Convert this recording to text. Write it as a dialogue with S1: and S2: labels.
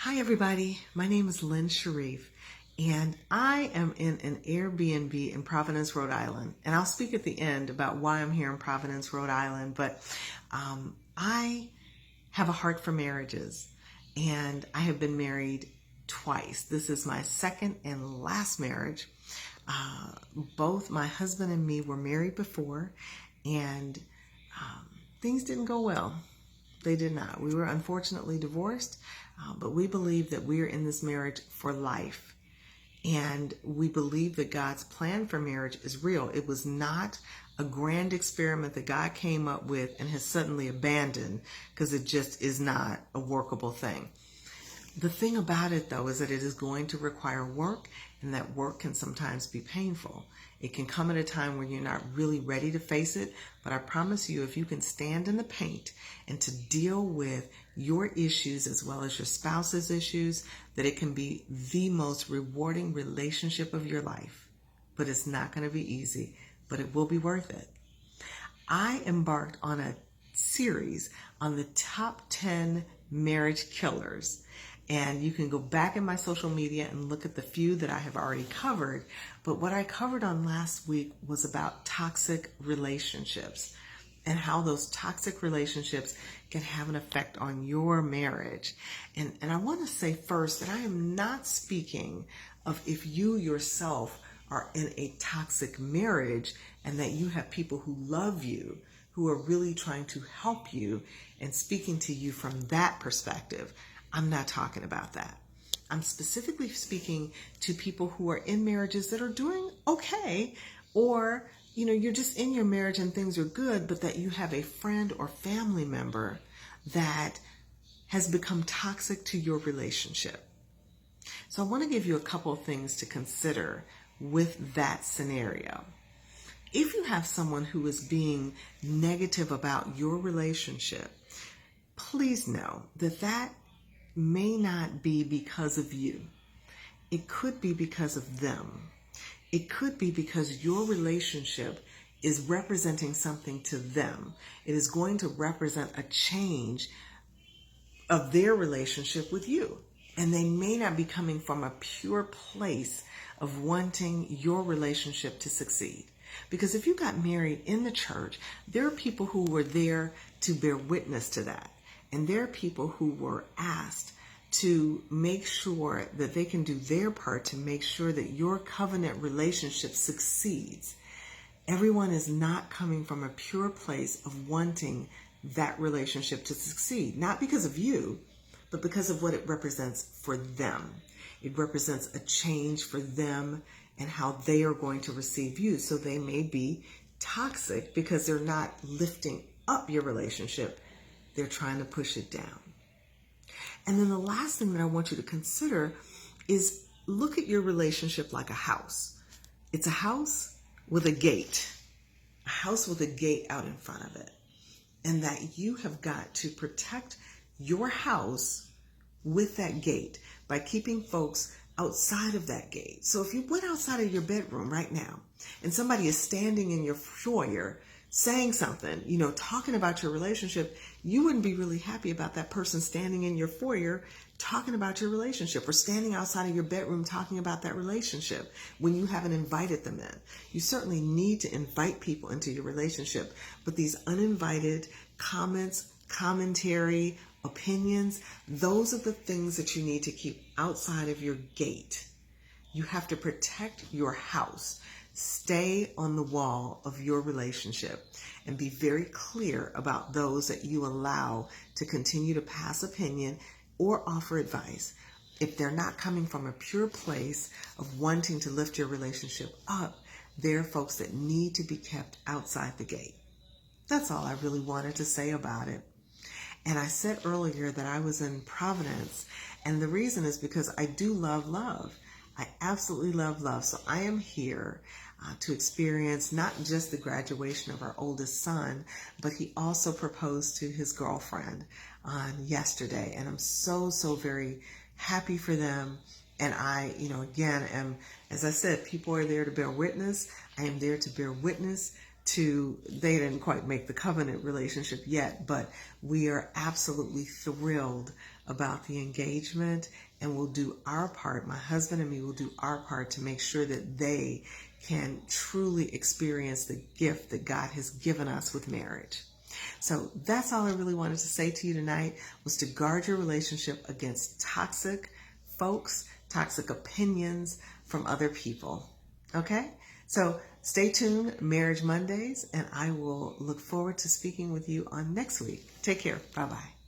S1: Hi, everybody. My name is Lynn Sharif, and I am in an Airbnb in Providence, Rhode Island. And I'll speak at the end about why I'm here in Providence, Rhode Island. But I have a heart for marriages, and I have been married twice. This is my second and last marriage. Both my husband and me were married before, and things didn't go well. They did not. We were unfortunately divorced, but we believe that we are in this marriage for life. And we believe that God's plan for marriage is real. It was not a grand experiment that God came up with and has suddenly abandoned because it just is not a workable thing. The thing about it, though, is that it is going to require work, and that work can sometimes be painful. It can come at a time when you're not really ready to face it, but I promise you, if you can stand in the paint and to deal with your issues as well as your spouse's issues, that it can be the most rewarding relationship of your life. But it's not going to be easy, but it will be worth it. I embarked on a series on the top 10 marriage killers. And you can go back in my social media and look at the few that I have already covered. But what I covered on last week was about toxic relationships and how those toxic relationships can have an effect on your marriage. And I want to say first that I am not speaking of if you yourself are in a toxic marriage and that you have people who love you, who are really trying to help you and speaking to you from that perspective. I'm not talking about that. I'm specifically speaking to people who are in marriages that are doing okay, or, you're just in your marriage and things are good, but that you have a friend or family member that has become toxic to your relationship. So I want to give you a couple of things to consider with that scenario. If you have someone who is being negative about your relationship, please know that may not be because of you. It could be because of them. It could be because your relationship is representing something to them. It is going to represent a change of their relationship with you. And they may not be coming from a pure place of wanting your relationship to succeed. Because if you got married in the church, there are people who were there to bear witness to that. And there are people who were asked to make sure that they can do their part to make sure that your covenant relationship succeeds. Everyone is not coming from a pure place of wanting that relationship to succeed, not because of you, but because of what it represents for them. It represents a change for them and how they are going to receive you. So they may be toxic because they're not lifting up your relationship. They're trying to push it down. And then the last thing that I want you to consider is look at your relationship like a house. It's a house with a gate out in front of it. And that you have got to protect your house with that gate by keeping folks outside of that gate. So if you went outside of your bedroom right now and somebody is standing in your foyer saying something, talking about your relationship, you wouldn't be really happy about that person standing in your foyer talking about your relationship, or standing outside of your bedroom talking about that relationship when you haven't invited them in. You certainly need to invite people into your relationship, but these uninvited comments, commentary, opinions, those are the things that you need to keep outside of your gate. You have to protect your house. Stay on the wall of your relationship and be very clear about those that you allow to continue to pass opinion or offer advice. If they're not coming from a pure place of wanting to lift your relationship up, they're folks that need to be kept outside the gate. That's all I really wanted to say about it. And I said earlier that I was in Providence, and the reason is because I do love love. I absolutely love love. So I am here to experience not just the graduation of our oldest son, but he also proposed to his girlfriend on yesterday. And I'm so very happy for them. And I, again, am, as I said, people are there to bear witness. I am there to bear witness to, they didn't quite make the covenant relationship yet, but we are absolutely thrilled about the engagement, and we'll do our part. My husband and me will do our part to make sure that they can truly experience the gift that God has given us with marriage. So that's all I really wanted to say to you tonight, was to guard your relationship against toxic folks, toxic opinions from other people. Okay? So stay tuned, Marriage Mondays, and I will look forward to speaking with you on next week. Take care. Bye-bye.